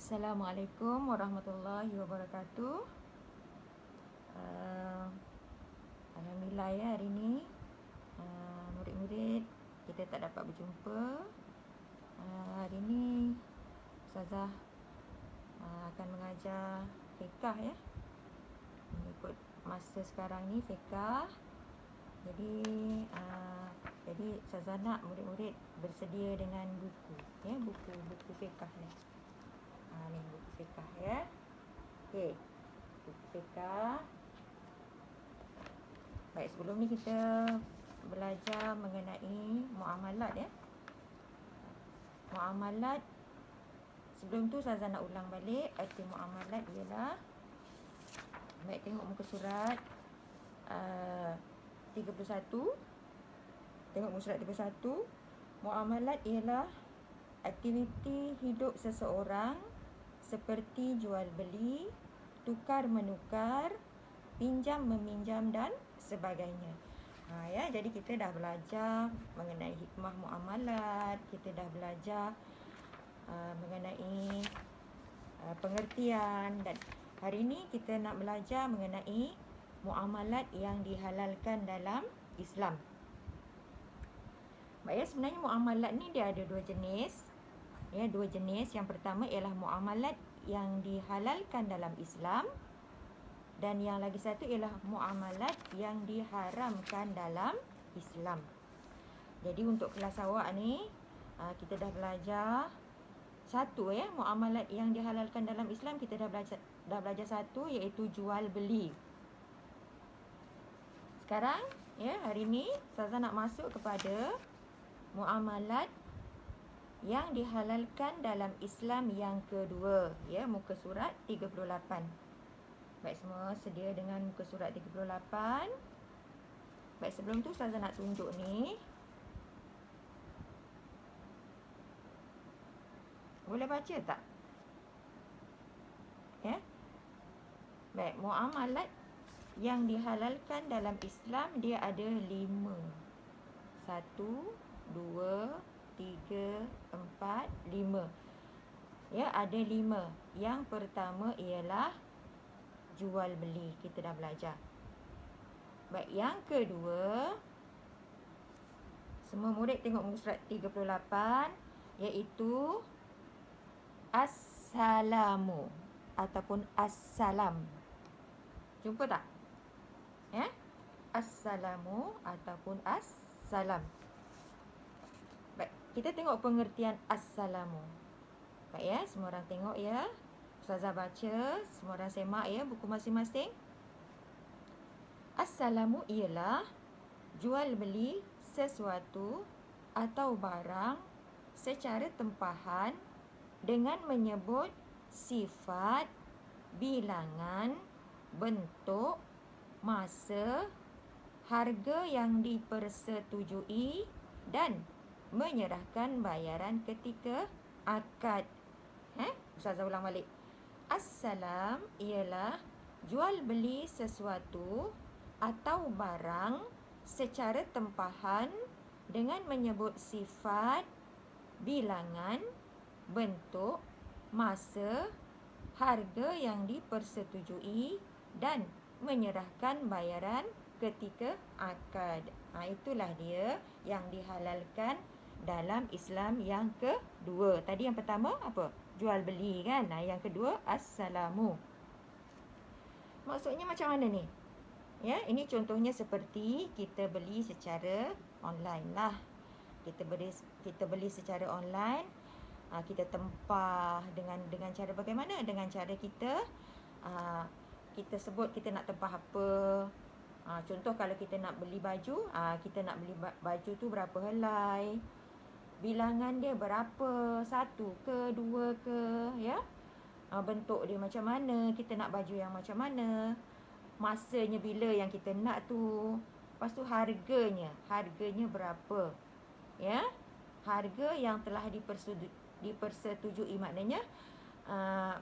Assalamualaikum warahmatullahi wabarakatuh. Alhamdulillah ya, hari ini murid-murid kita tak dapat berjumpa. Hari ini Ustazah akan mengajar fiqah ya. Mengikut masa sekarang ni fiqah. Jadi Ustazah nak murid-murid bersedia dengan buku ya, buku fiqah ni. Ni buku fiqah ya. Okey. Buku fiqah. Baik, sebelum ni kita belajar mengenai muamalat ya. Muamalat, sebelum tu Ustazah nak ulang balik arti muamalat ialah, baik, tengok muka surat 31. Tengok muka surat 31. Muamalat ialah aktiviti hidup seseorang seperti jual beli, tukar menukar, pinjam meminjam dan sebagainya. Ya, jadi kita dah belajar mengenai hikmah muamalat, kita dah belajar mengenai pengertian, dan hari ini kita nak belajar mengenai muamalat yang dihalalkan dalam Islam. Baik, sebenarnya muamalat ni dia ada dua jenis. Ya, dua jenis. Yang pertama ialah muamalat yang dihalalkan dalam Islam, dan yang lagi satu ialah muamalat yang diharamkan dalam Islam. Jadi untuk kelas awak ni, kita dah belajar satu ya, muamalat yang dihalalkan dalam Islam kita dah belajar satu, iaitu jual beli. Sekarang ya, hari ni Ustazah nak masuk kepada muamalat yang dihalalkan dalam Islam yang kedua ya, muka surat 38. Baik, semua sedia dengan muka surat 38. Baik, sebelum tu Ustazah nak tunjuk ni. Boleh baca tak? Ya. Baik, muamalat yang dihalalkan dalam Islam dia ada 5. 1, 2, 3, 4, 5. Ya, ada 5. Yang pertama ialah jual beli. Kita dah belajar. Baik, yang kedua, semua murid tengok muka surat 38, iaitu assalamu ataupun assalam. Jumpa tak? Ya? Assalamu ataupun assalam. Baik, kita tengok pengertian assalamu. Baik ya, semua orang tengok ya. Ustazah baca, semua orang semak ya buku masing-masing. Assalamu ialah jual beli sesuatu atau barang secara tempahan dengan menyebut sifat, bilangan, bentuk, masa, harga yang dipersetujui dan menyerahkan bayaran ketika akad. Ustazah ulang balik. Assalam ialah jual beli sesuatu atau barang secara tempahan dengan menyebut sifat, bilangan, bentuk, masa, harga yang dipersetujui dan menyerahkan bayaran ketika akad. Itulah dia yang dihalalkan dalam Islam yang kedua. Tadi yang pertama apa? Jual beli kan? Yang kedua assalamu. Maksudnya macam mana ni? Ya, ini contohnya seperti kita beli secara online lah. Kita beli secara online. Kita tempah dengan cara bagaimana? Dengan cara kita sebut kita nak tempah apa. Contoh kalau kita nak beli baju, kita nak beli baju tu berapa helai, bilangan dia berapa, 1 ke 2 ke, ya. Bentuk dia macam mana, kita nak baju yang macam mana, masanya bila yang kita nak tu. Lepas tu harganya berapa, ya. Harga yang telah dipersetujui, maknanya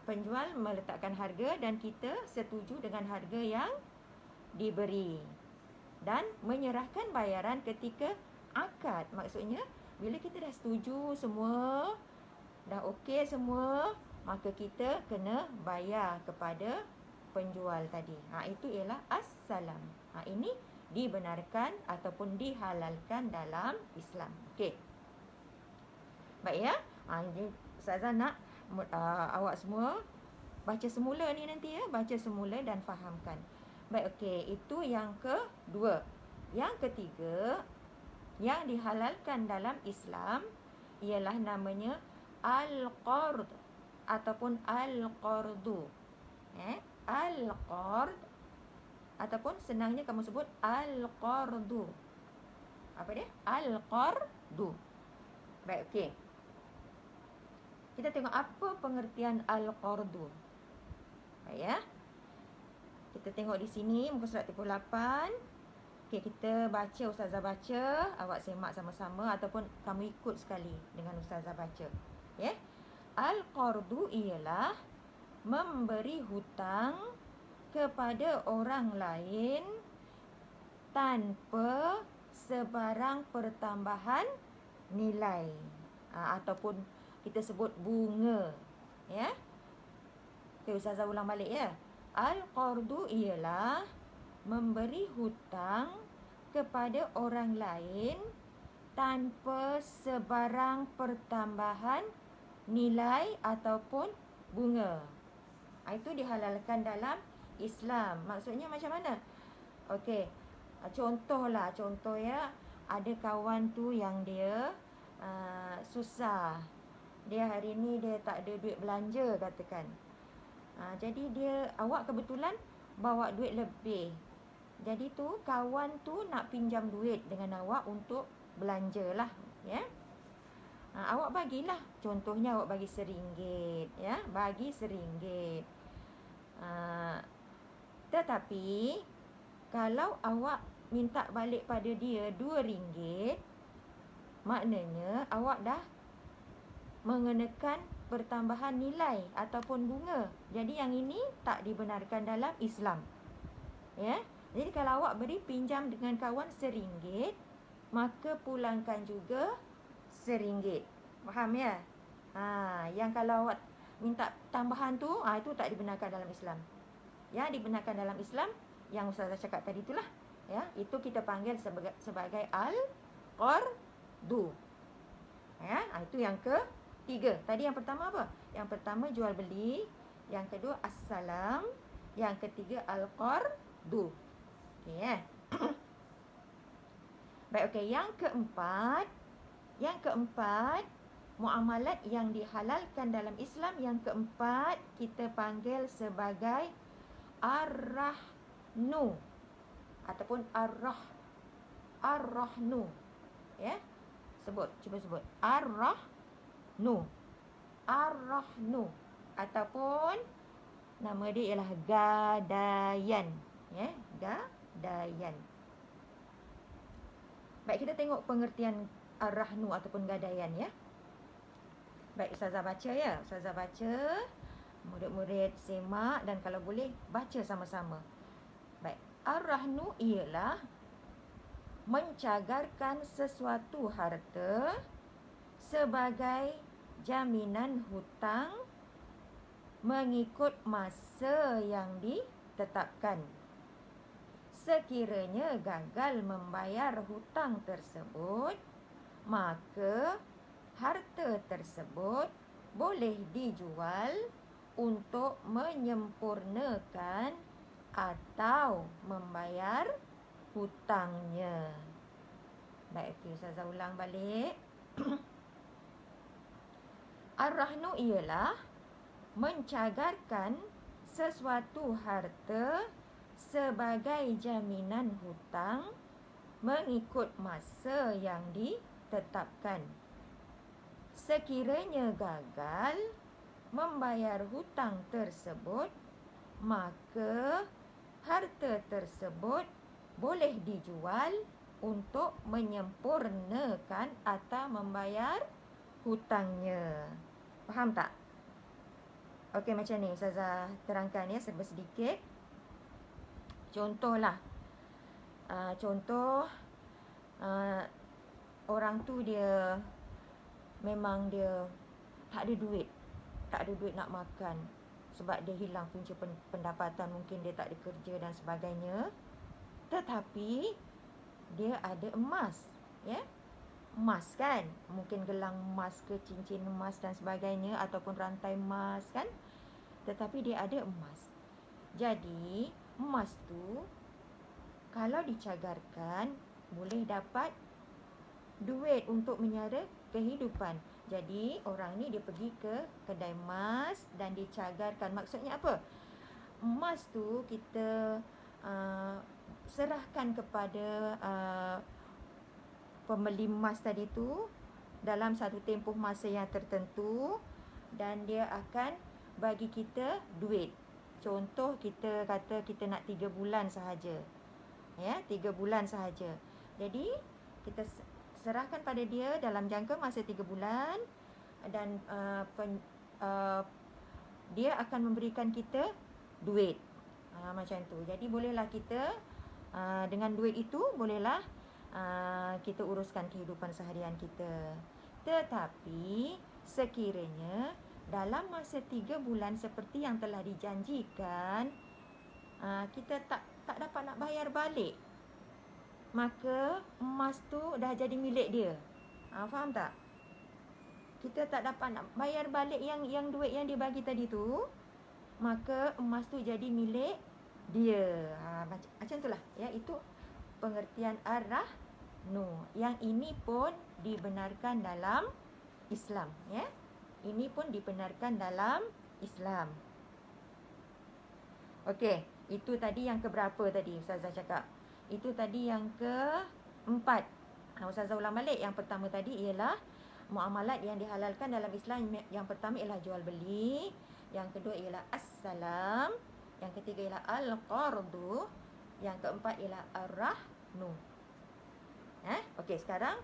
penjual meletakkan harga dan kita setuju dengan harga yang diberi, dan menyerahkan bayaran ketika akad. Maksudnya bila kita dah setuju semua, dah okey semua, maka kita kena bayar kepada penjual tadi. Itu ialah assalam. Ini dibenarkan ataupun dihalalkan dalam Islam. Okey. Baik ya. Ustazah nak awak semua baca semula ni nanti ya. Baca semula dan fahamkan. Baik, okey. Itu yang kedua. Yang ketiga, yang dihalalkan dalam Islam ialah namanya al-qard ataupun al-qardu. Al-qard ataupun senangnya kamu sebut al-qardu. Apa dia? Al-qardu. Baik, okey. Kita tengok apa pengertian al-qardu. Baik ya. Kita tengok di sini muka surat 38. Okey, kita baca, ustazah baca, awak semak sama-sama ataupun kamu ikut sekali dengan ustazah baca. Ya. Al-qardu ialah memberi hutang kepada orang lain tanpa sebarang pertambahan nilai. Ataupun kita sebut bunga. Ya. Okey, ustazah ulang balik ya. Al-qardu ialah memberi hutang kepada orang lain tanpa sebarang pertambahan nilai ataupun bunga. Itu dihalalkan dalam Islam. Maksudnya macam mana? Okey. Contoh ya, ada kawan tu yang dia susah. Dia hari ni dia tak ada duit belanja katakan. Jadi awak kebetulan bawa duit lebih. Jadi tu kawan tu nak pinjam duit dengan awak untuk belanja lah, ya. Awak bagilah. Contohnya awak bagi RM1, ya. Bagi RM1. Tetapi kalau awak minta balik pada dia RM2, maknanya awak dah mengenakan pertambahan nilai ataupun bunga. Jadi yang ini tak dibenarkan dalam Islam. Ya. Jadi kalau awak beri pinjam dengan kawan RM1, maka pulangkan juga RM1. Faham ya? Yang kalau awak minta tambahan tu, itu tak dibenarkan dalam Islam. Yang dibenarkan dalam Islam yang ustazah cakap tadi itulah. Ya, itu kita panggil sebagai al-qardu. Ya, itu yang ketiga. Tadi yang pertama apa? Yang pertama jual beli, yang kedua assalam, yang ketiga al-qardu. Okey ya. Baik, okey, yang keempat muamalat yang dihalalkan dalam Islam, yang keempat kita panggil sebagai ar-rahnu ataupun ar-rahnu. Ya. Cuba sebut. Ar-rahnu. Ar-rahnu ataupun nama dia ialah gadaian. Ya, gadaian. Baik, kita tengok pengertian ar-rahnu ataupun gadaian ya. Baik, ustazah baca ya. Ustazah baca, murid-murid semak dan kalau boleh baca sama-sama. Baik, ar-rahnu ialah mencagarkan sesuatu harta sebagai jaminan hutang mengikut masa yang ditetapkan. Sekiranya gagal membayar hutang tersebut, maka harta tersebut boleh dijual untuk menyempurnakan atau membayar hutangnya. Baik, okey, ustazah ulang balik. Ar-rahnu ialah mencagarkan sesuatu harta sebagai jaminan hutang mengikut masa yang ditetapkan. Sekiranya gagal membayar hutang tersebut, maka harta tersebut boleh dijual untuk menyempurnakan atau membayar hutangnya. Faham tak? Okey, macam ni ustazah terangkan ya serba sedikit. Contohlah. Contoh orang tu dia memang dia tak ada duit. tak ada duit nak makan sebab dia hilang punca pendapatan, mungkin dia tak ada kerja dan sebagainya. Tetapi dia ada emas, ya. Emas kan, mungkin gelang emas ke cincin emas dan sebagainya, ataupun rantai emas kan. Tetapi dia ada emas. Jadi emas tu kalau dicagarkan boleh dapat duit untuk menyara kehidupan. Jadi orang ni dia pergi ke kedai emas dan dicagarkan. Maksudnya apa? Emas tu kita serahkan kepada pembeli emas tadi tu dalam satu tempoh masa yang tertentu, dan dia akan bagi kita duit. Contoh kita kata kita nak 3 bulan sahaja. Ya, 3 bulan sahaja. Jadi kita serahkan pada dia dalam jangka masa 3 bulan, dan dia akan memberikan kita duit. Macam tu. Jadi bolehlah kita dengan duit itu bolehlah kita uruskan kehidupan seharian kita. Tetapi sekiranya dalam masa 3 bulan seperti yang telah dijanjikan, kita tak dapat nak bayar balik, maka emas tu dah jadi milik dia. Faham tak? Kita tak dapat nak bayar balik yang duit yang dia bagi tadi tu, maka emas tu jadi milik dia. Macam itulah, ya. Itu pengertian ar-rahnu. Yang ini pun dibenarkan dalam Islam, ya. Ini pun dibenarkan dalam Islam. Okey, itu tadi yang keberapa tadi Ustazah cakap? Itu tadi yang keempat. Ustazah ulang balik. Yang pertama tadi ialah muamalat yang dihalalkan dalam Islam. Yang pertama ialah jual beli. Yang kedua ialah as-salam. Yang ketiga ialah al-qardu. Yang keempat ialah ar-rahnu. Okey, sekarang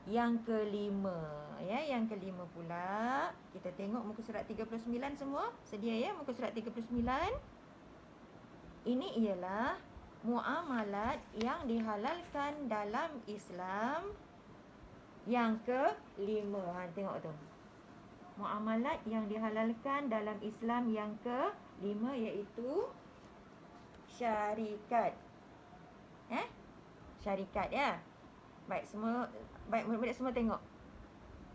yang kelima, ya. Yang kelima pula, kita tengok muka surat 39 semua. Sedia, ya, muka surat 39. Ini ialah muamalat yang dihalalkan dalam Islam yang kelima. Tengok tu. Muamalat yang dihalalkan dalam Islam yang kelima, iaitu syarikat. Syarikat, ya. Baik, murid-murid semua tengok.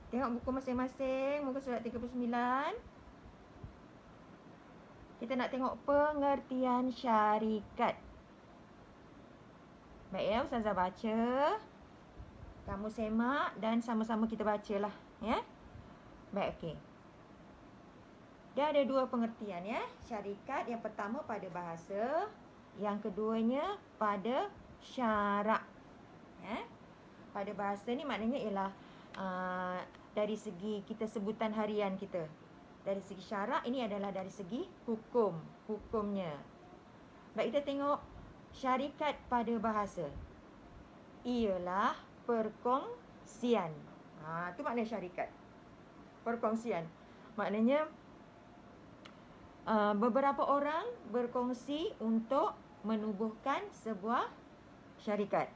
Tengok buku masing-masing, muka surat 39. Kita nak tengok pengertian syarikat. Baik, ya, Ustazah baca. Kamu semak dan sama-sama kita bacalah, ya. Baik, okey. Dia ada dua pengertian, ya. Syarikat yang pertama pada bahasa, yang keduanya pada syarak. Pada bahasa ni maknanya ialah dari segi kita sebutan harian kita. Dari segi syarak ini adalah dari segi hukumnya. Baik, kita tengok syarikat pada bahasa. Ialah perkongsian. Itu makna syarikat. Perkongsian. Maknanya beberapa orang berkongsi untuk menubuhkan sebuah syarikat.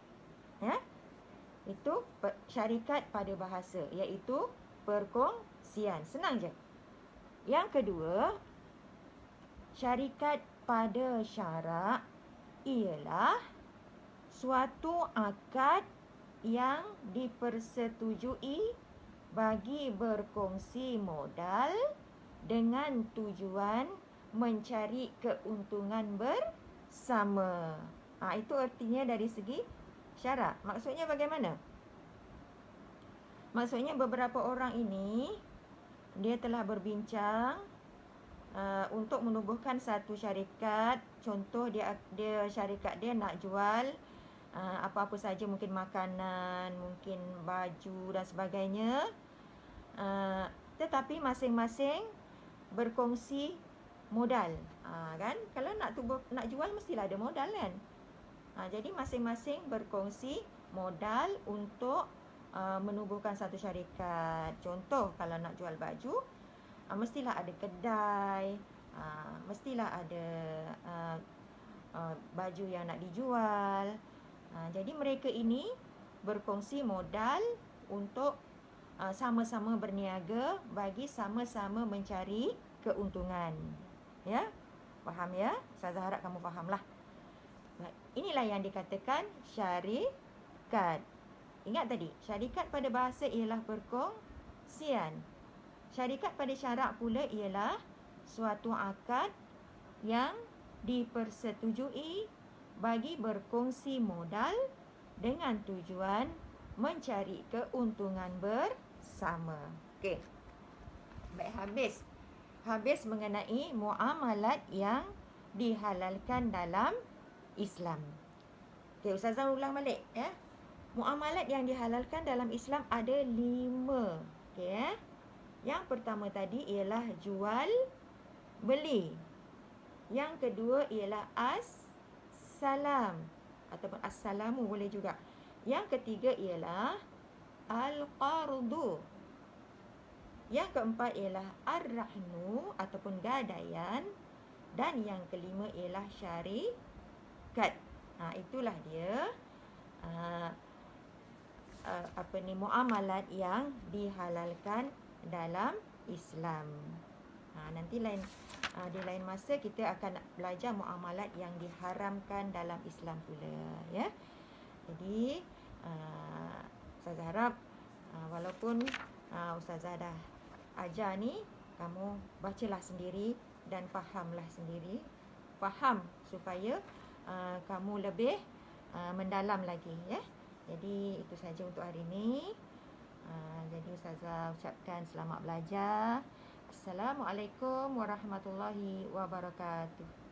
Itu syarikat pada bahasa, iaitu perkongsian. Senang je. Yang kedua, syarikat pada syarak ialah suatu akad yang dipersetujui bagi berkongsi modal dengan tujuan mencari keuntungan bersama. Itu artinya dari segi syarak. Maksudnya bagaimana? Maksudnya beberapa orang ini dia telah berbincang untuk menubuhkan satu syarikat. Contoh dia syarikat dia nak jual apa-apa saja, mungkin makanan, mungkin baju dan sebagainya. Tetapi masing-masing berkongsi modal. Kan? Kalau nak jual mestilah ada modal, kan? Jadi masing-masing berkongsi modal untuk menubuhkan satu syarikat. Contoh kalau nak jual baju, mestilah ada kedai, mestilah ada baju yang nak dijual. Jadi mereka ini berkongsi modal untuk sama-sama berniaga bagi sama-sama mencari keuntungan. Ya, faham ya? Ustazah harap kamu fahamlah. Inilah yang dikatakan syarikat. Ingat tadi, syarikat pada bahasa ialah perkongsian. Syarikat pada syarak pula ialah suatu akad yang dipersetujui bagi berkongsi modal dengan tujuan mencari keuntungan bersama. Okey. Baik, habis mengenai muamalat yang dihalalkan dalam Islam. Okey, Ustazah ulang balik ya. Muamalat yang dihalalkan dalam Islam ada 5. Okey ya. Yang pertama tadi ialah jual beli. Yang kedua ialah as-salam ataupun assalamu boleh juga. Yang ketiga ialah al-qardu. Yang keempat ialah ar-rahnu ataupun gadaian. Dan yang kelima ialah syarikat. Itulah dia muamalat yang dihalalkan dalam Islam. Nanti di lain masa kita akan belajar muamalat yang diharamkan dalam Islam pula ya. Jadi Ustazah harap walaupun Ustazah dah ajar ni, kamu bacalah sendiri dan fahamlah sendiri. Faham supaya kamu lebih mendalam lagi ya. Jadi itu saja untuk hari ini. Jadi Ustazah ucapkan selamat belajar. Assalamualaikum warahmatullahi wabarakatuh.